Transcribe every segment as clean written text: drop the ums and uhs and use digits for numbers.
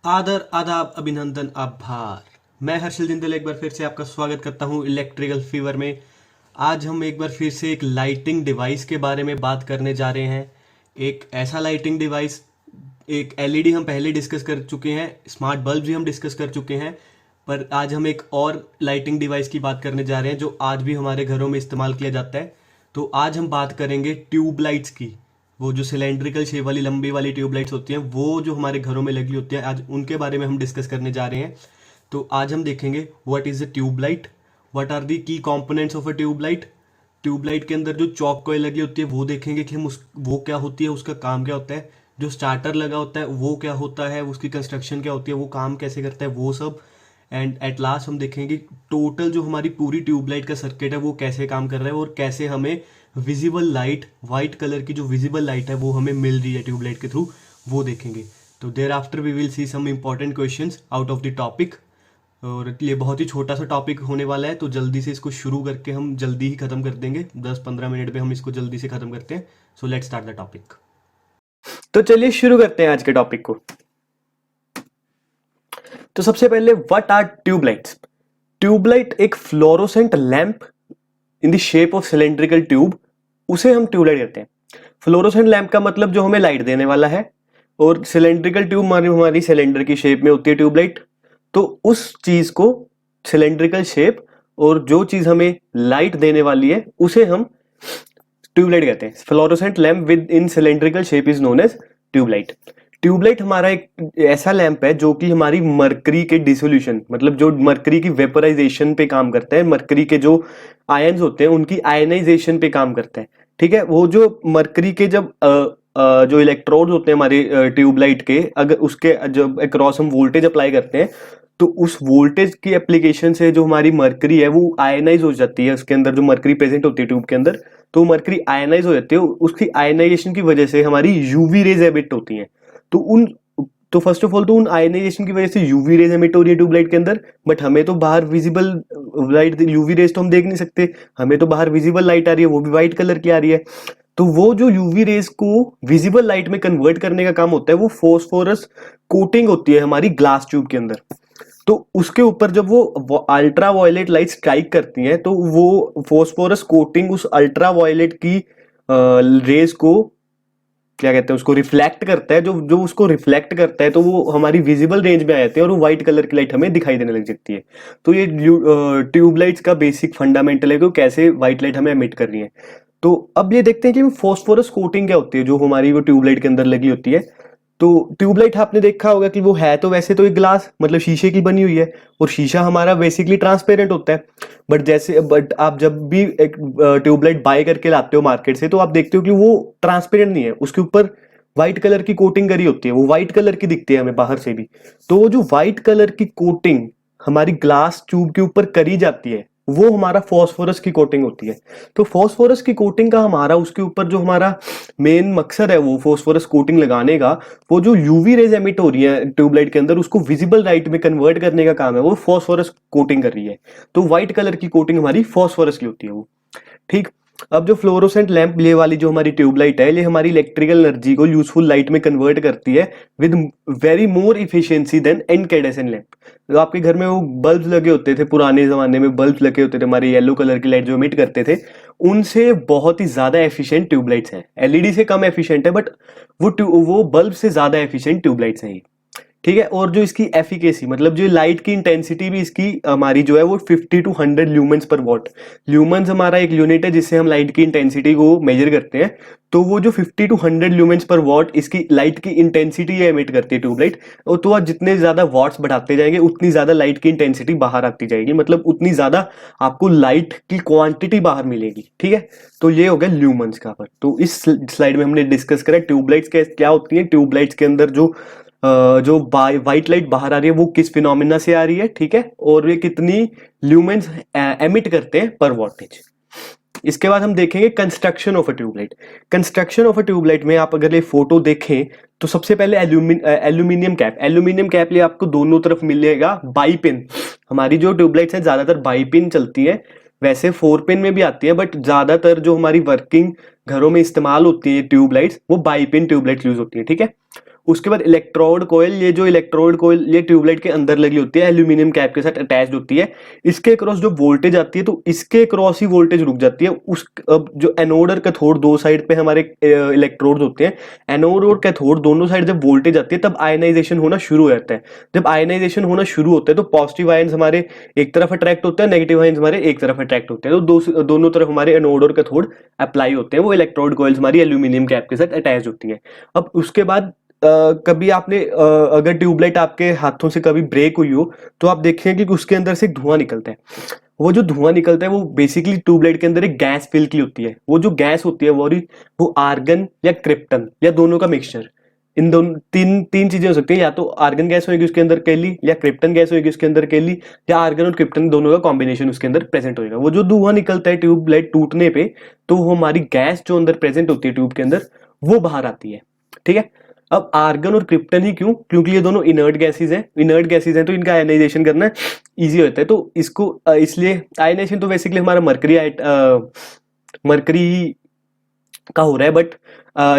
आदर आदाब अभिनंदन आभार। मैं हर्षल जिंदल एक बार फिर से आपका स्वागत करता हूँ इलेक्ट्रिकल फीवर में। आज हम एक बार फिर से एक लाइटिंग डिवाइस के बारे में बात करने जा रहे हैं। एक ऐसा लाइटिंग डिवाइस, एक एलईडी हम पहले डिस्कस कर चुके हैं, स्मार्ट बल्ब भी हम डिस्कस कर चुके हैं, पर आज हम एक और लाइटिंग डिवाइस की बात करने जा रहे हैं जो आज भी हमारे घरों में इस्तेमाल किया जाता है। तो आज हम बात करेंगे ट्यूब लाइट्स की। वो जो सिलेंड्रिकल शेप वाली लंबी वाली ट्यूबलाइट्स होती हैं, वो जो हमारे घरों में लगी होती हैं, आज उनके बारे में हम डिस्कस करने जा रहे हैं। तो आज हम देखेंगे what is a tubelight, what are the key components of a tubelight. Tubelight के अंदर जो चौक कॉइल लगी होती है वो देखेंगे कि हम वो क्या होती है, उसका काम क्या होता है। जो स्टार्टर लगा होता है वो क्या होता है, उसकी कंस्ट्रक्शन क्या होती है, वो काम कैसे करता है, वो सब। एंड एट लास्ट हम देखेंगे टोटल जो हमारी पूरी ट्यूबलाइट का सर्किट है वो कैसे काम कर रहा है और कैसे हमें विजिबल लाइट, वाइट कलर की जो विजिबल लाइट है वो हमें मिल रही है ट्यूबलाइट के थ्रू, वो देखेंगे। तो thereafter we will see some important questions out of the topic. और ये बहुत ही छोटा सा टॉपिक होने वाला है, तो जल्दी से इसको शुरू करके हम जल्दी ही ख़त्म कर देंगे। 10-15 मिनट में हम इसको जल्दी से ख़त्म करते हैं। So let's start the topic. तो चलिए शुरू करते हैं आज के टॉपिक को। तो सबसे पहले व्हाट आर ट्यूबलाइट्स। ट्यूबलाइट एक fluorescent lamp in the shape of cylindrical tube, उसे हम ट्यूबलाइट कहते हैं। फ्लोरोसेंट लैंप का मतलब जो हमें लाइट देने वाला है, और सिलेंड्रिकल ट्यूब हमारी सिलेंडर की शेप में होती है ट्यूबलाइट। तो उस चीज को सिलेंड्रिकल शेप और जो चीज हमें लाइट देने वाली है उसे हम ट्यूबलाइट कहते हैं। Fluorescent lamp within cylindrical shape is known as tubelight. Tubelight हमारा एक ऐसा लैंप है जो कि हमारी मरकरी के डिसोल्यूशन, मतलब जो मरकरी की वेपराइजेशन पे काम करता है। मरकरी के जो आयन्स होते हैं उनकी आयनाइजेशन पे काम करता है। ठीक है, वो जो मरकरी के जब जो इलेक्ट्रोड होते हैं हमारे ट्यूबलाइट के, अगर उसके जब अक्रॉस हम वोल्टेज अप्लाई करते हैं तो उस वोल्टेज की एप्लीकेशन से जो हमारी मरकरी है वो आयनाइज हो जाती है। उसके अंदर जो मरकरी प्रेजेंट होती है ट्यूब के अंदर, तो मरकरी आयनाइज हो जाती है। उसकी आयनाइजेशन की वजह से हमारी यूवी रेज एमिट होती हैं। तो उन तो फर्स्ट ऑफ ऑल तो उन आयनाइजेशन की वजह से यूवी रेज एमिट हो रही है ट्यूबलाइट के अंदर, बट हमें तो बाहर विजिबल लाइट, यूवी रेज तो हम देख नहीं सकते, हमें तो बाहर विजिबल लाइट आ रही है, वो भी व्हाइट कलर की आ रही है। तो वो जो यूवी रेज को विजिबल लाइट में कन्वर्ट करने का काम होता है, वो फोस्फोरस कोटिंग होती है हमारी ग्लास ट्यूब के अंदर। तो उसके ऊपर जब वो अल्ट्रा वायलेट लाइट स्ट्राइक करती हैं, तो वो फोस्फोरस कोटिंग उस अल्ट्रा वायलेट की रेज को क्या कहते हैं, उसको रिफ्लेक्ट करता है। जो जो उसको रिफ्लेक्ट करता है तो वो हमारी विजिबल रेंज में आ जाते हैं और वो व्हाइट कलर की लाइट हमें दिखाई देने लग जाती है। तो ये ट्यूबलाइट्स का बेसिक फंडामेंटल है कि कैसे व्हाइट लाइट हमें एमिट कर रही है। तो अब ये देखते हैं कि फॉस्फोरस कोटिंग क्या होती है जो हमारी वो ट्यूबलाइट के अंदर लगी होती है। तो ट्यूबलाइट आपने देखा होगा कि वो है तो वैसे तो एक ग्लास, मतलब शीशे की बनी हुई है, और शीशा हमारा बेसिकली ट्रांसपेरेंट होता है। बट आप जब भी एक ट्यूबलाइट बाय करके लाते हो मार्केट से, तो आप देखते हो कि वो ट्रांसपेरेंट नहीं है, उसके ऊपर व्हाइट कलर की कोटिंग करी होती है, वो व्हाइट कलर की दिखती है हमें बाहर से भी। तो वो जो व्हाइट कलर की कोटिंग हमारी ग्लास ट्यूब के ऊपर करी जाती है, वो हमारा फॉस्फोरस की कोटिंग होती है। तो फॉस्फोरस की कोटिंग का हमारा उसके ऊपर जो हमारा मेन मकसद है वो फॉस्फोरस कोटिंग लगाने का, वो जो यूवी रेज एमिट हो रही है ट्यूबलाइट के अंदर उसको विजिबल लाइट में कन्वर्ट करने का काम है, वो फॉस्फोरस कोटिंग कर रही है। तो व्हाइट कलर की कोटिंग हमारी फॉस्फोरस की होती है वो। ठीक। अब जो फ्लोरोसेंट लैंप ये वाली जो हमारी ट्यूबलाइट है, ये हमारी इलेक्ट्रिकल एनर्जी को यूजफुल लाइट में कन्वर्ट करती है with very more efficiency than incandescent lamp. तो आपके घर में वो बल्ब लगे होते थे, पुराने जमाने में बल्ब लगे होते थे हमारे येलो कलर की लाइट जो एमिट करते थे, उनसे बहुत ही ज्यादा एफिशिएंट ट्यूबलाइट्स हैं। एलईडी से कम एफिशिएंट है, बट वो बल्ब से ज्यादा एफिशिएंट ट्यूबलाइट्स हैं। ठीक है, और जो इसकी एफिकेसी, मतलब जो लाइट की इंटेंसिटी भी इसकी हमारी जो है वो 50 टू 100 ल्यूमेंस पर वॉट। ल्यूमेंस हमारा एक यूनिट है जिससे हम लाइट की इंटेंसिटी को मेजर करते हैं। तो वो जो 50 टू 100 ल्यूमेंस पर वॉट इसकी लाइट की इंटेंसिटी एमिट करती है ट्यूबलाइट। और तो आप जितने ज्यादा वॉट्स बढ़ाते जाएंगे उतनी ज्यादा लाइट की इंटेंसिटी बाहर आती जाएगी, मतलब उतनी ज्यादा आपको लाइट की क्वांटिटी बाहर मिलेगी। ठीक है, तो ये हो गया ल्यूमेंस का पर। तो इस स्लाइड में हमने डिस्कस करा ट्यूबलाइट्स क्या होती है, ट्यूबलाइट्स के अंदर जो व्हाइट लाइट बाहर आ रही है वो किस फिनोमिना से आ रही है। ठीक है, और ये कितनी ल्यूमेंस एमिट करते हैं पर वॉटेज। इसके बाद हम देखेंगे construction of a tubelight. Construction of a tubelight में आप अगर ये फोटो देखें तो सबसे पहले एल्यूमिनियम कैप ये आपको दोनों तरफ मिलेगा। बाई पिन हमारी जो ट्यूबलाइट्स हैं ज्यादातर बाई पिन चलती है, वैसे 4 पिन में भी आती है, बट ज्यादातर जो हमारी वर्किंग घरों में इस्तेमाल होती है ट्यूबलाइट्स वो बाई पिन ट्यूबलाइट यूज होती है। ठीक है, उसके बाद इलेक्ट्रोड कोयल, ये जो इलेक्ट्रोड कोयल ये ट्यूबलाइट के अंदर लगी होती है, एल्यूमिनियम कैप के साथ अटैच्ड होती है। इसके क्रॉस जो वोल्टेज आती है तो इसके क्रॉस ही वोल्टेज रुक जाती है। उस अब जो एनोड और कैथोड दो साइड पे हमारे इलेक्ट्रोड होते हैं, एनोड और कैथोड दोनों साइड जब वोल्टेज आती है तब आयनाइजेशन होना शुरू हो जाता है। जब आयनाइजेशन होना शुरू होता है तो पॉजिटिव आयंस हमारे एक तरफ अट्रैक्ट होते हैं, नेगेटिव आयंस हमारे एक तरफ अट्रैक्ट होते हैं। तो दोनों तरफ हमारे एनोड और कैथोड अप्लाई होते हैं। वो इलेक्ट्रोड कॉइल्स हमारी एल्यूमिनियम कैप के साथ अटैच होती है। अब उसके बाद कभी आपने अगर ट्यूबलाइट आपके हाथों से कभी ब्रेक हुई हो तो आप देखेंगे कि उसके अंदर से एक धुआं निकलता है। वो जो धुआं निकलता है वो बेसिकली ट्यूबलाइट के अंदर एक गैस फिल की होती है। वो जो गैस होती है वो आर्गन या क्रिप्टन या दोनों का मिक्सचर, इन दोनों तीन चीजें हो सकती है। या तो आर्गन गैस होगी उसके अंदर केली, या क्रिप्टन गैस होगी उसके अंदर केली, या आर्गन और क्रिप्टन दोनों का कॉम्बिनेशन उसके अंदर प्रेजेंट होगा। वो जो धुआं निकलता है ट्यूबलाइट टूटने पे, तो वो हमारी गैस जो अंदर प्रेजेंट होती है ट्यूब के अंदर वो बाहर आती है। ठीक है। अब आर्गन और क्रिप्टन ही क्यों? क्योंकि ये दोनों इनर्ट गैसेज हैं। इनर्ट गैसेज हैं तो इनका आयनाइजेशन करना इजी होता है। तो इसको इसलिए आयनाइजेशन तो बेसिकली हमारा मरकरी का हो रहा है, बट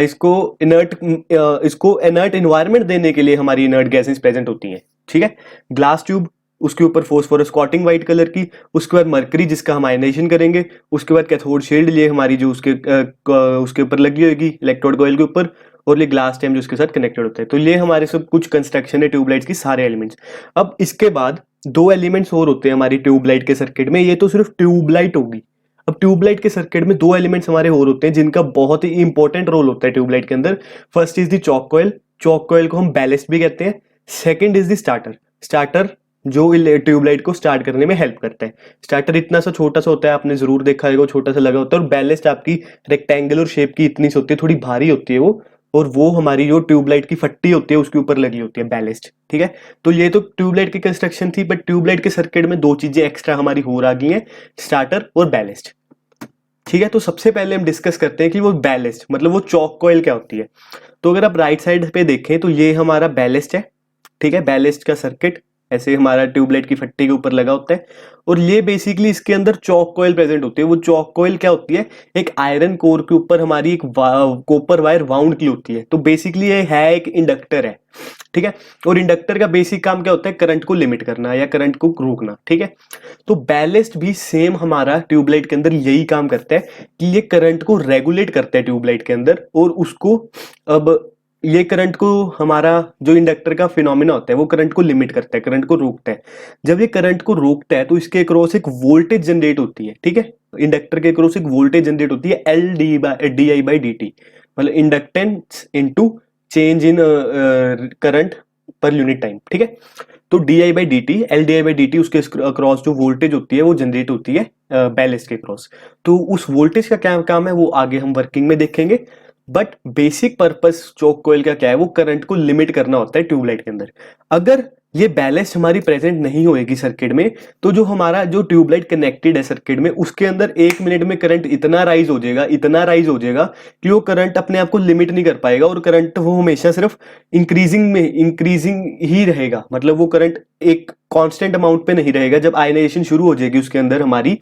इसको इनर्ट एनवायरनमेंट देने के लिए हमारी इनर्ट गैसेज प्रेजेंट होती हैं। ठीक है। ग्लास ट्यूब, उसके ऊपर फोस्फोरस कोटिंग व्हाइट कलर की, उसके बाद मरकरी जिसका हम आयनाइजेशन करेंगे, उसके बाद कैथोड शील्ड ये हमारी जो उसके ऊपर लगी होगी इलेक्ट्रोड कॉइल के ऊपर, और ये ग्लास स्टेम जो उसके साथ कनेक्टेड होता है। तो ये हमारे सब कुछ कंस्ट्रक्शन है ट्यूबलाइट्स की, सारे एलिमेंट्स। अब इसके बाद दो एलिमेंट्स और होते हैं हमारी ट्यूबलाइट के सर्किट में। ये तो सिर्फ ट्यूबलाइट होगी। अब ट्यूबलाइट के सर्किट में दो एलिमेंट्स हमारे और होते हैं जिनका बहुत ही इंपॉर्टेंट रोल होता है ट्यूबलाइट के अंदर। First is the chalk coil. Chalk coil को हम बैलेस्ट भी कहते हैं। Second is the starter. Starter जो ट्यूबलाइट को स्टार्ट करने में हेल्प करता है। स्टार्टर इतना सा छोटा सा होता है, आपने जरूर देखा है, छोटा सा लगा होता है। और बैलेस्ट आपकी रेक्टेंगुलर शेप की इतनी सी होती है, थोड़ी भारी होती है वो, और वो हमारी जो ट्यूबलाइट की फट्टी होती है उसके ऊपर लगी होती है, बैलेस्ट। ठीक है। तो ये तो ट्यूबलाइट की कंस्ट्रक्शन थी, बट ट्यूबलाइट के सर्किट में दो चीजें एक्स्ट्रा हमारी हो आ गई हैं, स्टार्टर और बैलेस्ट। ठीक है। तो सबसे पहले हम डिस्कस करते हैं कि वो बैलेस्ट मतलब वो चॉक कॉइल क्या होती है। तो अगर आप राइट साइड पे देखें तो ये हमारा बैलेस्ट है। ठीक है। बैलेस्ट का सर्किट ऐसे हमारा ट्यूबलाइट की फट्टी के ऊपर लगा होता है, और ये बेसिकली इसके अंदर चॉक कॉइल प्रेजेंट होती है। वो चॉक कॉइल क्या होती है? एक आयरन कोर के ऊपर हमारी एक कॉपर वायर वाउंड की होती है। तो बेसिकली ये है एक इंडक्टर है। ठीक है। और इंडक्टर का बेसिक काम क्या होता है? करंट को लिमिट करना या करंट को रोकना। ठीक है। तो बैलेस्ट भी सेम हमारा ट्यूबलाइट के अंदर यही काम करता है कि ये करंट को रेगुलेट करता है ट्यूबलाइट के अंदर, और उसको अब ये करंट को हमारा जो इंडक्टर का फिनोमिना होता है वो करंट को लिमिट करता है, करंट को रोकता है। जब ये करंट को रोकता है तो इसके अक्रॉस एक वोल्टेज जनरेट होती है। ठीक है। इंडक्टर के अक्रॉस एक वोल्टेज जनरेट होती है, LdI/dt, मतलब inductance into change in current per unit time. ठीक है। तो di/dt, LdI/dt उसके अक्रॉस जो वोल्टेज होती है वो जनरेट होती है बैलेस्ट के अक्रॉस। तो उस वोल्टेज का क्या काम है वो आगे हम वर्किंग में देखेंगे, but basic purpose chalk coil का क्या है? वो करंट को लिमिट करना होता है ट्यूबलाइट के अंदर। अगर ये बैलेंस हमारी प्रेजेंट नहीं होएगी सर्किट में, तो जो हमारा जो ट्यूबलाइट कनेक्टेड है सर्किट में उसके अंदर 1 मिनट में करंट इतना राइज हो जाएगा कि वो करंट अपने आप को लिमिट नहीं कर पाएगा, और करंट वो हमेशा सिर्फ इंक्रीजिंग ही रहेगा। मतलब वो करंट एक कांस्टेंट अमाउंट पे नहीं रहेगा। जब आयनाइजेशन शुरू हो जाएगी उसके अंदर हमारी,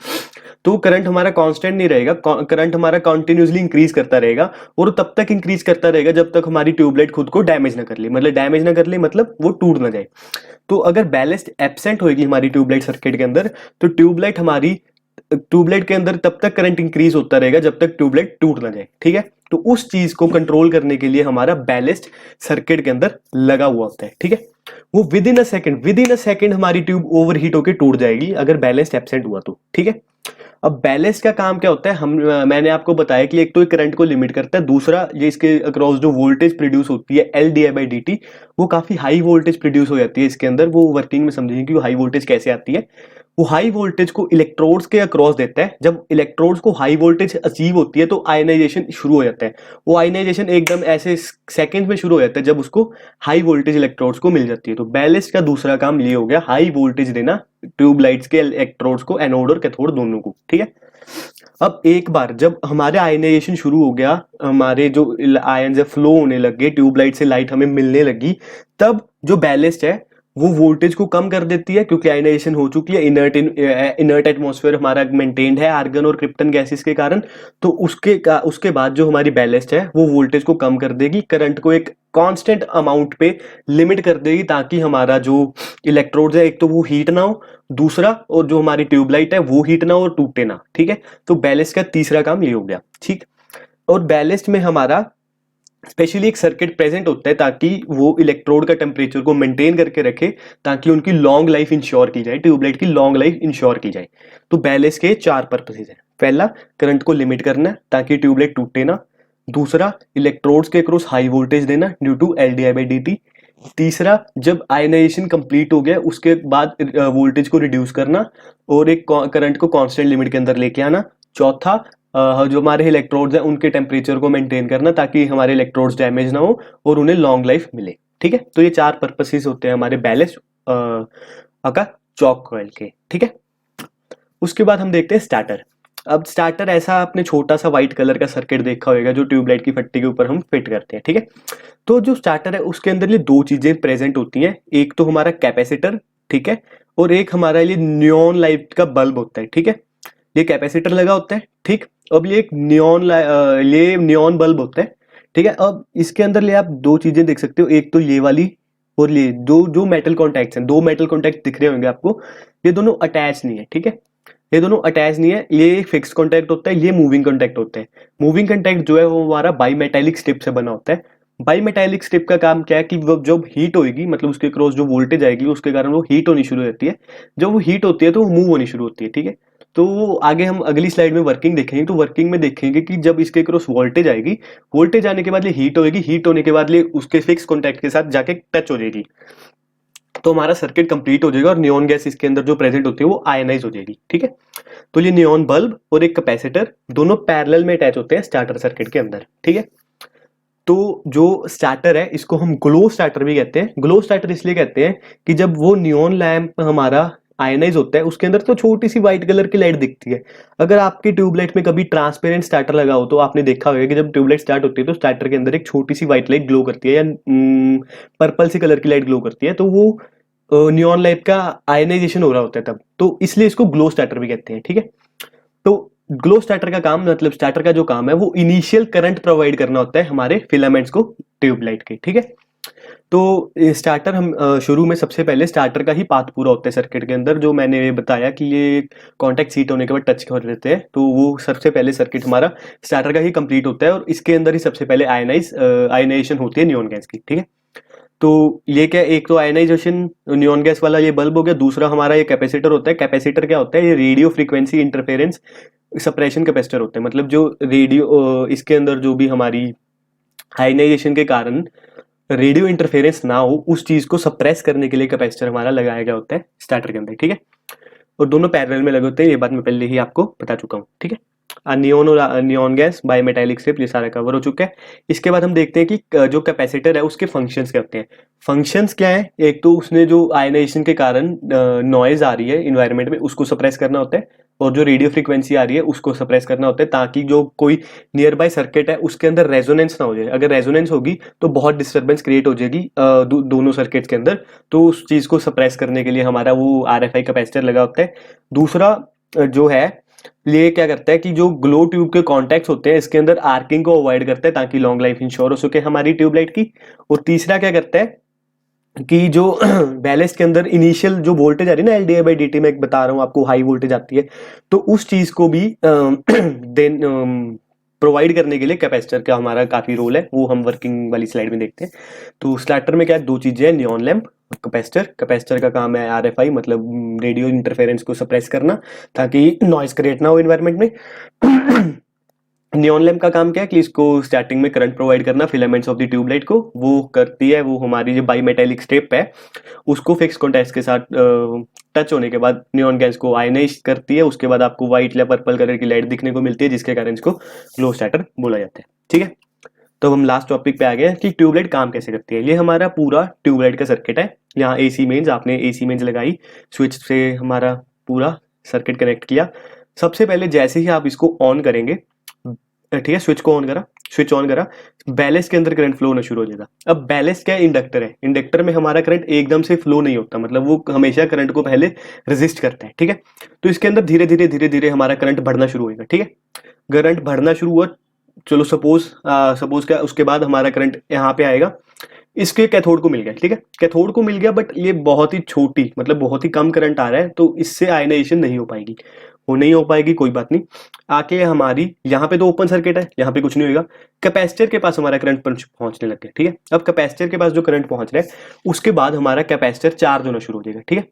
तो करंट हमारा कांस्टेंट नहीं रहेगा, करंट हमारा कंटिन्यूअसली इंक्रीज करता रहेगा, और तब तक इंक्रीज करता रहेगा जब तक हमारी ट्यूबलाइट खुद को डैमेज ना कर ले। मतलब वो टूट ना जाए। तो अगर बैलेस्ट एब्सेंट होगी हमारी ट्यूबलाइट सर्किट के अंदर, तो ट्यूबलाइट के अंदर तब तक करंट इंक्रीज होता रहेगा जब तक ट्यूबलाइट टूट ना जाए। ठीक है। तो उस चीज को कंट्रोल करने के लिए हमारा बैलेस्ट सर्किट के अंदर लगा हुआ होता है। ठीक है। वो विद इन अ सेकेंड हमारी ट्यूब ओवरहीट होकर टूट जाएगी अगर बैलेंस एब्सेंट हुआ तो। ठीक है। अब बैलेंस का काम क्या होता है? मैंने आपको बताया कि एक तो करंट को लिमिट करता है, दूसरा ये इसके अक्रॉस जो वोल्टेज प्रोड्यूस होती है LdI/dt, वो काफी हाई वोल्टेज प्रोड्यूस हो जाती है इसके अंदर। वो वर्किंग में समझेंगे कि वो हाई वोल्टेज कैसे आती है। वो हाई वोल्टेज को इलेक्ट्रोड्स के अक्रॉस देता है। जब इलेक्ट्रोड्स को हाई वोल्टेज अचीव होती है तो आयनाइजेशन शुरू हो जाता है। वो आयनाइजेशन एकदम ऐसे सेकंड में शुरू हो जाता है जब उसको हाई वोल्टेज इलेक्ट्रोड्स को मिल जाती है। तो बैलेस्ट का दूसरा काम ये हो गया, हाई वोल्टेज देना ट्यूबलाइट्स के इलेक्ट्रोड्स को, एनोड और कैथोड दोनों को। ठीक है। अब एक बार जब हमारे आयनाइजेशन शुरू हो गया, हमारे जो आयन फ्लो होने लगे, ट्यूबलाइट से लाइट हमें मिलने लगी, तब जो बैलेस्ट है वो वोल्टेज को कम कर देती है क्योंकि आयनाइजेशन हो चुकी है, इनर्ट एटमॉस्फेयर हमारा मेंटेन्ड है आर्गन और क्रिप्टन गैसेस के कारण। तो उसके बाद जो हमारी बैलेस्ट है वो वोल्टेज को कम कर देगी, करंट को एक कांस्टेंट अमाउंट पे लिमिट कर देगी, ताकि हमारा जो इलेक्ट्रोड्स है एक तो वो हीट ना हो, दूसरा और जो हमारी ट्यूबलाइट है वो हीट ना हो और टूटे ना। ठीक है, तो बैलेस्ट का तीसरा काम ये हो गया। ठीक, और बैलेस्ट में हमारा स्पेशली एक सर्किट प्रेजेंट होता है ताकि वो इलेक्ट्रोड का टेम्परेचर को मेंटेन करके रखे, ताकि उनकी लॉन्ग लाइफ इंश्योर की जाए, ट्यूबलाइट की लॉन्ग लाइफ इंश्योर की जाए। तो बैलेस्ट के 4 पर्पसेज हैं। पहला, करंट को लिमिट करना ताकि ट्यूबलाइट टूटे ना। दूसरा, इलेक्ट्रोड्स के क्रॉस हाई वोल्टेज देना ड्यू टू LDI/dt। तीसरा, जब आयनाइजेशन कंप्लीट हो गया उसके बाद वोल्टेज को रिड्यूस करना और एक करंट को कांस्टेंट लिमिट के अंदर लेके आना। चौथा, जो हमारे इलेक्ट्रोड्स हैं उनके टेम्परेचर को मेंटेन करना ताकि हमारे इलेक्ट्रोड्स डैमेज ना हो और उन्हें लॉन्ग लाइफ मिले। ठीक है, तो ये 4 पर्पसेस होते हैं हमारे बैलेस्ट का चौक कॉइल के। ठीक है, उसके बाद हम देखते हैं स्टार्टर। अब स्टार्टर ऐसा आपने छोटा सा व्हाइट कलर का सर्किट देखा होगा जो ट्यूबलाइट की पट्टी के ऊपर हम फिट करते हैं। ठीक है, तो जो स्टार्टर है उसके अंदर ये 2 चीजें प्रेजेंट होती हैं, एक तो हमारा कैपेसिटर, ठीक है, और एक हमारा ये नियॉन लाइट का बल्ब होता है। ठीक है, ये कैपेसिटर लगा होता है। ठीक, अब ये एक ये नियॉन बल्ब होता है। ठीक है, अब इसके अंदर ले आप 2 चीजें देख सकते हो, एक तो ये वाली और ये दो जो मेटल कॉन्टैक्ट्स हैं, 2 मेटल कॉन्टैक्ट दिख रहे होंगे आपको, ये दोनों अटैच नहीं है। ठीक है, ये दोनों अटैच नहीं है, ये एक फिक्स कॉन्टैक्ट होता है, ये मूविंग कॉन्टैक्ट होता है। मूविंग कॉन्टैक्ट जो है वो हमारा बाई मेटालिक स्ट्रिप से बना होता है। बाई मेटालिक स्ट्रिप का काम क्या है कि वो जब हीट होगी, मतलब उसके क्रॉस जो वोल्टेज आएगी उसके कारण वो हीट होनी शुरू होती है। जब वो हीट होती है तो वो मूव होनी शुरू होती है। ठीक है, तो वो आगे हम अगली स्लाइड में वर्किंग देखेंगे, तो वर्किंग में देखेंगे कि जब इसके क्रॉस वोल्टेज आएगी, वोल्टेज आने के बाद ये हीट होगी, हीट होने के बाद ये उसके फिक्स कॉन्टैक्ट के साथ जाके टच हो जाएगी, तो हमारा सर्किट कंप्लीट हो जाएगा और नियॉन गैस इसके अंदर जो प्रेजेंट होती है वो आयनाइज हो जाएगी। ठीक है, तो ये नियॉन बल्ब और एक कैपेसिटर दोनों पैरेलल में अटैच होते हैं स्टार्टर सर्किट के अंदर। ठीक है, तो जो स्टार्टर है इसको हम ग्लो स्टार्टर भी कहते हैं। ग्लो स्टार्टर इसलिए कहते हैं कि जब वो नियॉन लैंप हमारा आयनाइज होता है उसके अंदर तो छोटी सी व्हाइट कलर की लाइट दिखती है। अगर आपकी ट्यूबलाइट में कभी ट्रांसपेरेंट स्टार्टर लगा हो तो आपने देखा होगा कि जब ट्यूबलाइट स्टार्ट होती है तो स्टार्टर के अंदर एक छोटी सी व्हाइट लाइट ग्लो करती है या पर्पल सी कलर की लाइट ग्लो करती है, तो वो नियॉन लाइट का आयनाइजेशन हो रहा होता है तब, तो इसलिए इसको ग्लो स्टार्टर भी कहते हैं। ठीक है, तो ग्लो स्टार्टर का काम, मतलब स्टार्टर का जो काम है वो इनिशियल करंट प्रोवाइड करना होता है हमारे फिलामेंट्स को ट्यूबलाइट के। ठीक है, तो स्टार्टर हम शुरू में सबसे पहले स्टार्टर का ही पाथ पूरा होता है सर्किट के अंदर, जो मैंने बताया कि ये कॉन्टैक्ट सीट होने के बाद टच कर लेते हैं, तो वो सबसे पहले सर्किट हमारा स्टार्टर का ही कंप्लीट होता है और इसके अंदर ही सबसे पहले आयनाइजेशन होती है नियॉन गैस की। ठीक है, तो ये क्या, एक तो आयनाइजेशन नियॉन गैस वाला ये बल्ब हो गया, दूसरा हमारा ये कैपेसिटर होता है। कैपेसिटर क्या होता है, ये radio frequency interference suppression capacitor होते हैं, मतलब जो रेडियो इसके अंदर जो भी हमारी आयनाइजेशन के कारण रेडियो इंटरफेरेंस ना हो उस चीज को सप्रेस करने के लिए कैपेसिटर हमारा लगाया गया होता है स्टार्टर के अंदर। ठीक है, और दोनों पैरेलल में लगे होते हैं, ये बात मैं पहले ही आपको बता चुका हूँ। ठीक है, नियॉन और neon gas, by metallic strip, ये सारा कवर हो चुका है। इसके बाद हम देखते हैं कि जो कैपेसिटर है उसके फंक्शंस क्या होते हैं। फंक्शंस क्या है, एक तो उसने जो आयनाइजेशन के कारण नॉइज आ रही है इन्वायरमेंट में उसको सप्रेस करना होता है, और जो रेडियो फ्रीक्वेंसी आ रही है उसको सप्रेस करना होता है, ताकि जो कोई नियर बाय सर्किट है उसके अंदर रेजोनेंस ना हो जाए। अगर रेजोनेंस होगी तो बहुत डिस्टर्बेंस क्रिएट हो जाएगी दोनों सर्किट्स के अंदर, तो उस चीज को सप्रेस करने के लिए हमारा वो RFI कैपेसिटर लगा होता है। दूसरा जो है, ये क्या करता है कि जो ग्लो ट्यूब के कॉन्टैक्ट्स होते हैं इसके अंदर आर्किंग को अवॉइड करता है ताकि लॉन्ग लाइफ इंश्योर हो सके हमारी ट्यूबलाइट की। और तीसरा क्या करता है कि जो बैलेस्ट के अंदर इनिशियल जो वोल्टेज आ रही है ना, LDI/dt में एक बता रहा हूँ आपको, हाई वोल्टेज आती है, तो उस चीज को भी देन प्रोवाइड करने के लिए कैपेसिटर का हमारा काफी रोल है, वो हम वर्किंग वाली स्लाइड में देखते हैं। तो स्टार्टर में क्या है, 2 चीजें हैं, नियॉन लैंप, कैपेसिटर। कैपेसिटर का काम है RFI, मतलब रेडियो इंटरफेरेंस को सप्रेस करना ताकि नॉइज क्रिएट ना हो एनवायरनमेंट में। नियॉन लैंप का काम क्या है कि इसको स्टार्टिंग में करंट प्रोवाइड करना फिलामेंट्स ऑफ द ट्यूबलाइट को, वो करती है, वो हमारी जो बाई मेटालिक स्ट्रिप है उसको फिक्स कॉन्टैक्ट के साथ टच होने के बाद नियॉन गैस को आयनाइज करती है। उसके बाद आपको व्हाइट या पर्पल कलर की लाइट दिखने को मिलती है, जिसके कारण इसको ग्लो स्टार्टर बोला जाता है। ठीक है, तो हम लास्ट टॉपिक पे आ गए कि ट्यूबलाइट काम कैसे करती है। ये हमारा पूरा ट्यूबलाइट का सर्किट है। यहाँ AC मेन्स, आपने AC मेन्स लगाई, स्विच से हमारा पूरा सर्किट कनेक्ट किया। सबसे पहले जैसे ही आप इसको ऑन करेंगे, ठीक है, स्विच को ऑन करा, स्विच ऑन करा, बैलेस्ट के अंदर करंट फ्लो होना शुरू हो जाएगा। अब बैलेस्ट क्या है, इंडक्टर है, इंडक्टर में हमारा करंट एकदम से फ्लो नहीं होता, मतलब वो हमेशा करंट को पहले रेजिस्ट करता है, ठीक है। तो इसके अंदर धीरे धीरे धीरे धीरे हमारा करंट बढ़ना शुरू होगा, ठीक है। करंट बढ़ना शुरू हुआ, चलो सपोज क्या, उसके बाद हमारा करंट यहाँ पे आएगा, इसके कैथोड को मिल गया, ठीक है, कैथोड को मिल गया, बट ये बहुत ही छोटी, मतलब बहुत ही कम करंट आ रहा है, तो इससे आयनाइजेशन नहीं हो पाएगी, वो नहीं हो पाएगी, कोई बात नहीं। आके हमारी यहाँ पे तो ओपन सर्किट है, यहाँ पे कुछ नहीं होगा। कैपेसिटर के पास हमारा करंट पहुंचने लग गया, ठीक है। अब कैपेसिटर के पास जो करंट पहुंच रहा है, उसके बाद हमारा कैपेसिटर चार्ज होना शुरू हो जाएगा, ठीक है।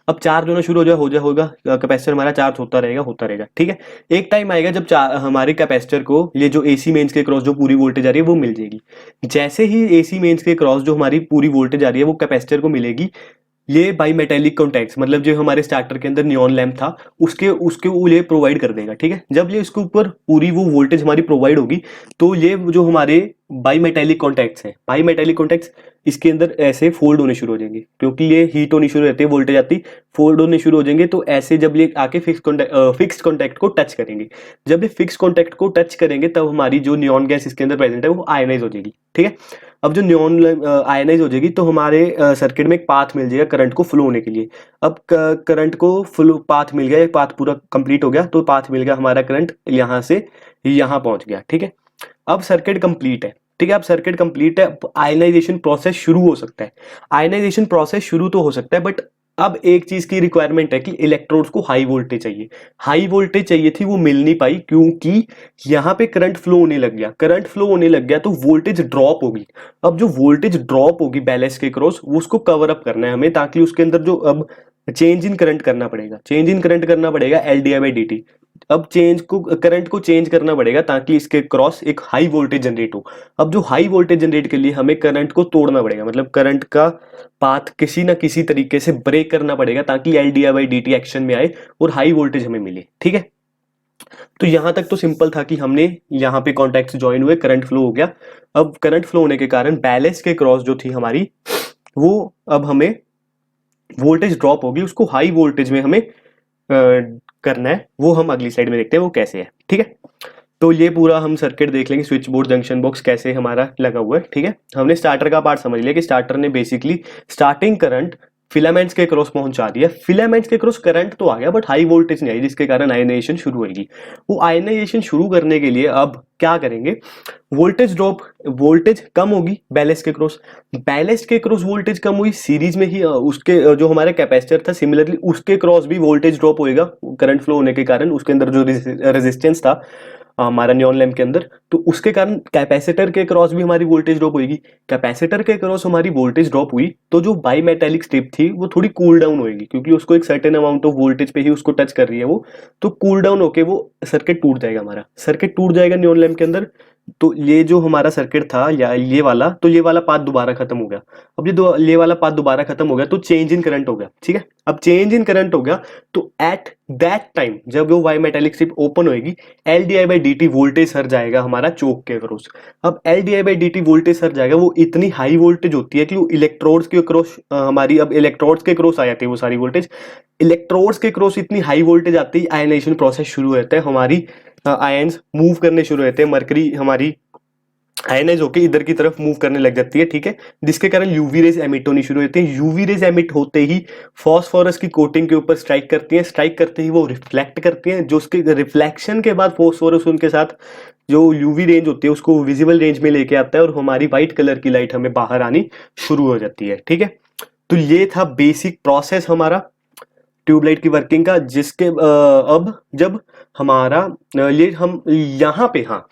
अब चार्ज होना शुरू होगा, कैपेसिटर हमारा चार्ज होता रहेगा, ठीक है। एक टाइम आएगा जब हमारे कैपेसिटर को ये जो एसी मेंस के क्रॉस जो पूरी वोल्टेज आ रही है वो मिल जाएगी। जैसे ही एसी मेंस के क्रॉस जो हमारी पूरी वोल्टेज आ रही है वो कैपेसिटर को मिलेगी, ये बाई मेटेलिक कॉन्टैक्ट्स, मतलब जो हमारे स्टार्टर के अंदर नियॉन लैंप था उसके उसके वो ये प्रोवाइड कर देगा, ठीक है। जब ये इसके ऊपर पूरी वो वोल्टेज हमारी प्रोवाइड होगी, तो ये जो हमारे बाई मेटेलिक कॉन्टैक्ट्स हैं, बाई मेटेलिक कॉन्टैक्ट्स इसके अंदर ऐसे फोल्ड होने शुरू हो जाएंगे, क्योंकि ये हीट होनी शुरू रहती है, वोल्टेज आती, फोल्ड होने शुरू हो जाएंगे। तो ऐसे जब ये आके फिक्स कॉन्टैक्ट को टच करेंगे, जब ये फिक्स कॉन्टैक्ट को टच करेंगे, तब हमारी जो नियॉन गैस इसके अंदर प्रेजेंट है वो आयनाइज हो जाएगी, ठीक है। अब जो नियॉन आयनाइज हो जाएगी, तो हमारे सर्किट में एक पाथ मिल जाएगा करंट को फ्लो होने के लिए। अब करंट को फ्लो पाथ मिल गया, एक पाथ पूरा कंप्लीट हो गया, तो पाथ मिल गया, हमारा करंट यहाँ से यहाँ पहुंच गया, ठीक है। अब सर्किट कंप्लीट है, ठीक है। अब सर्किट कंप्लीट है, आयनाइजेशन प्रोसेस शुरू हो सकता है। आयनाइजेशन प्रोसेस शुरू तो हो सकता है, बट अब एक चीज की रिक्वायरमेंट है कि इलेक्ट्रोड्स को हाई वोल्टेज चाहिए, हाई वोल्टेज चाहिए थी, वो मिल नहीं पाई, क्योंकि यहाँ पे करंट फ्लो होने लग गया, करंट फ्लो होने लग गया तो वोल्टेज ड्रॉप होगी। अब जो वोल्टेज ड्रॉप होगी बैलेंस के क्रॉस, उसको कवर अप करना है हमें, ताकि उसके अंदर जो अब चेंज इन करंट करना पड़ेगा, चेंज इन करंट करना पड़ेगा LdI/dt। अब करंट को चेंज करना पड़ेगा ताकि इसके क्रॉस एक हाई वोल्टेज जनरेट हो। अब जो हाई वोल्टेज जनरेट के लिए हमें करंट को तोड़ना पड़ेगा, मतलब करंट का पाथ किसी ना किसी तरीके से ब्रेक करना पड़ेगा, ताकि LdI/dt एक्शन में आए और हाई वोल्टेज हमें मिले, ठीक है। तो यहां तक तो सिंपल था कि हमने यहाँ पे कॉन्टैक्ट्स ज्वाइन हुए, करंट फ्लो हो गया। अब करंट फ्लो होने के कारण बैलेंस के क्रॉस जो थी हमारी, वो अब हमें वोल्टेज ड्रॉप होगी, उसको हाई वोल्टेज में हमें करना है, वो हम अगली स्लाइड में देखते हैं वो कैसे है, ठीक है। तो ये पूरा हम सर्किट देख लेंगे, स्विच बोर्ड जंक्शन बॉक्स कैसे हमारा लगा हुआ है, ठीक है। हमने स्टार्टर का पार्ट समझ लिया कि स्टार्टर ने बेसिकली स्टार्टिंग करंट फिलामेंट्स के क्रॉस पहुंचा दिया, फिलामेंट्स के क्रॉस करंट तो आ गया, बट हाई वोल्टेज नहीं आई, जिसके कारण आयनाइजेशन शुरू होगी। वो आयनाइजेशन शुरू करने के लिए अब क्या करेंगे, वोल्टेज ड्रॉप, वोल्टेज कम होगी बैलेंस के क्रॉस, बैलेंस के क्रॉस वोल्टेज कम हुई, सीरीज में ही उसके जो हमारा कैपेसिटर था सिमिलरली उसके क्रॉस भी वोल्टेज ड्रॉप होएगा करंट फ्लो होने के कारण, उसके अंदर जो रेजिस्टेंस था हमारा नियॉन लैंप के अंदर, तो उसके कारण कैपेसिटर के क्रॉस भी हमारी वोल्टेज ड्रॉप होगी। कैपेसिटर के क्रॉस हमारी वोल्टेज ड्रॉप हुई, तो जो बाई मेटेलिक स्ट्रिप थी वो थोड़ी कूल डाउन होगी, क्योंकि उसको एक सर्टेन अमाउंट ऑफ वोल्टेज पे ही उसको टच कर रही है वो, तो कूल डाउन होके वो सर्किट टूट जाएगा, हमारा सर्किट टूट जाएगा नियॉन लैंप के अंदर। तो ये जो हमारा सर्किट था या ये वाला, तो ये वाला पाथ दोबारा खत्म हो गया। अब ये वाला पाथ दोबारा खत्म हो गया, तो चेंज इन करंट हो गया, ठीक है। अब चेंज इन करंट हो गया, तो एट दैट टाइम जब वो वाई मेटेलिक स्ट्रिप ओपन होगी, LdI/dt वोल्टेज सर जाएगा हमारा चोक के क्रॉस। अब LdI/dt वोल्टेज सर जाएगा, वो इतनी हाई वोल्टेज होती है कि वो इलेक्ट्रोड्स के क्रॉस हमारी, अब इलेक्ट्रोड्स के क्रॉस आ जाती है वो सारी वोल्टेज, इलेक्ट्रोड्स के क्रॉस इतनी हाई वोल्टेज आती है, आयनाइजेशन प्रोसेस शुरू होता है, हमारी आयंस मूव करने शुरू होते हैं, मरकरी हमारी आयनाइज होकर इधर की तरफ मूव करने लग जाती है, ठीक है, जिसके कारण यूवी रेज एमिट होनी शुरू होती है। यूवी रेज एमिट होते ही फॉस्फोरस की कोटिंग के ऊपर स्ट्राइक करती हैं, स्ट्राइक करते ही वो रिफ्लेक्ट करती हैं, जो उसके रिफ्लेक्शन के बाद फॉस्फोरस उनके साथ जो यूवी रेंज होती है उसको विजिबल रेंज में लेके आता है, और हमारी व्हाइट कलर की लाइट हमें बाहर आनी शुरू हो जाती है, ठीक है। तो ये था बेसिक प्रोसेस हमारा ट्यूबलाइट की वर्किंग का, जिसके अब जब हमारा ये हम यहाँ पे, हाँ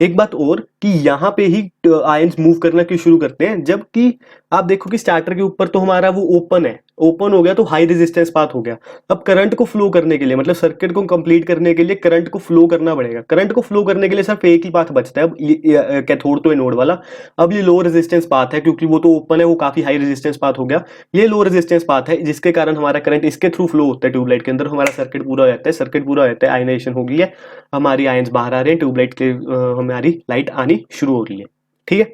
एक बात और कि यहाँ पे ही आयंस मूव करना क्यों शुरू करते हैं, जबकि आप देखो कि स्टार्टर के ऊपर तो हमारा वो ओपन है, ओपन हो गया तो हाई रेजिस्टेंस पाथ हो गया। अब करंट को फ्लो करने के लिए, मतलब सर्किट को कंप्लीट करने के लिए करंट को फ्लो करना पड़ेगा, करंट को फ्लो करने के लिए सिर्फ एक ही पाथ बचता है, अब ये कैथोड तो एनोड वाला। अब ये लो रेजिस्टेंस पाथ है, क्योंकि वो तो ओपन है, वो काफी हाई रेजिस्टेंस पाथ हो गया, ये लो रेजिस्टेंस पाथ है, जिसके कारण हमारा करंट इसके थ्रू फ्लो होता है ट्यूबलाइट के अंदर, हमारा सर्किट पूरा हो जाता है, सर्किट पूरा हो जाता है, आयनाइजेशन हो गई है, हमारी आयंस बाहर आ रहे हैं, ट्यूबलाइट के हमारी लाइट आनी शुरू हो रही है, ठीक है।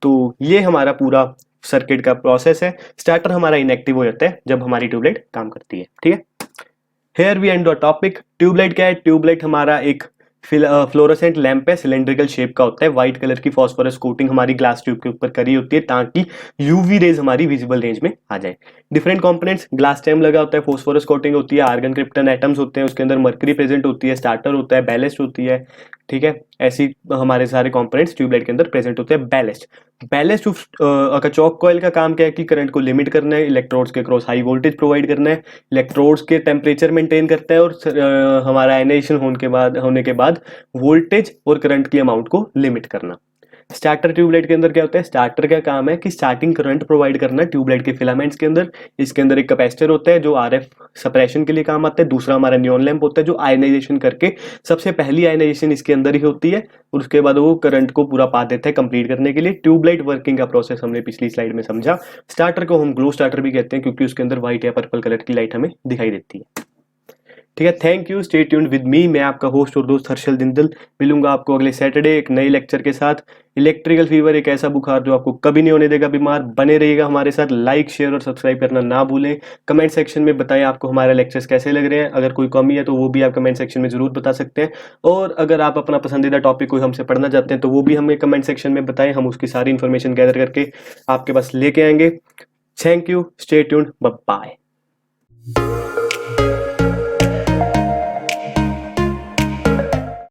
तो ये हमारा पूरा सर्किट का प्रोसेस है। स्टार्टर हमारा इनएक्टिव हो जाता है जब हमारी ट्यूबलाइट काम करती है, ठीक है। Here we end the topic. Tubelight क्या है, ट्यूबलाइट हमारा एक फ्लोरोसेंट लैंप है, सिलेंड्रिकल शेप का होता है, व्हाइट कलर की फॉस्फोरस कोटिंग हमारी ग्लास ट्यूब के ऊपर करी होती है ताकि यूवी रेज हमारी विजिबल रेंज में आ जाए। डिफरेंट कंपोनेंट्स, ग्लास स्टेम लगा होता है, फॉस्फोरस कोटिंग होती है, आर्गन क्रिप्टन एटम्स होते हैं, उसके अंदर मर्करी प्रेजेंट होती है, स्टार्टर होता है, बैलेस्ट होती है, ठीक है। ऐसी हमारे सारे कंपोनेंट्स ट्यूबलाइट के अंदर प्रेजेंट होते हैं। बैलेस्ट का चौक कॉइल का काम क्या है कि करंट को लिमिट करना है, इलेक्ट्रोड्स के क्रॉस हाई वोल्टेज प्रोवाइड करना है, इलेक्ट्रोड्स के टेम्परेचर मेंटेन करता है, और हमारा आयनाइजेशन होने के बाद वोल्टेज और करंट की अमाउंट को लिमिट करना। स्टार्टर ट्यूबलाइट के अंदर क्या होता है, स्टार्टर का काम है कि स्टार्टिंग करंट प्रोवाइड करना ट्यूबलाइट के फिलामेंट्स के अंदर। इसके अंदर एक कैपेसिटर होता है जो आरएफ सप्रेशन के लिए काम आता है, दूसरा हमारा नियॉन लैंप होता है जो आयनाइजेशन करके, सबसे पहली आयनाइजेशन इसके अंदर ही होती है और उसके बाद वो करंट को पूरा पाथ देता है कंप्लीट करने के लिए। ट्यूबलाइट वर्किंग का प्रोसेस हमने पिछली स्लाइड में समझा। स्टार्टर को हम ग्लो स्टार्टर भी कहते हैं क्योंकि उसके अंदर व्हाइट या पर्पल कलर की लाइट हमें दिखाई देती है। ठीक है, thank you, stay tuned with me. मैं आपका होस्ट और दोस्त हर्षल जिंदल मिलूंगा आपको अगले सैटरडे एक नए लेक्चर के साथ। इलेक्ट्रिकल फीवर एक ऐसा बुखार जो आपको कभी नहीं होने देगा बीमार। बने रहिएगा हमारे साथ, लाइक शेयर और सब्सक्राइब करना ना भूलें। कमेंट सेक्शन में बताएं आपको हमारे लेक्चर्स कैसे लग रहे हैं, अगर कोई कमी है तो वो भी आप कमेंट सेक्शन में जरूर बता सकते हैं। और अगर आप अपना पसंदीदा टॉपिक कोई हमसे पढ़ना चाहते हैं तो वो भी हमें कमेंट सेक्शन में बताएं, हम उसकी सारी इन्फॉर्मेशन गैदर करके आपके पास लेके आएंगे। Thank you, stay tuned, bye.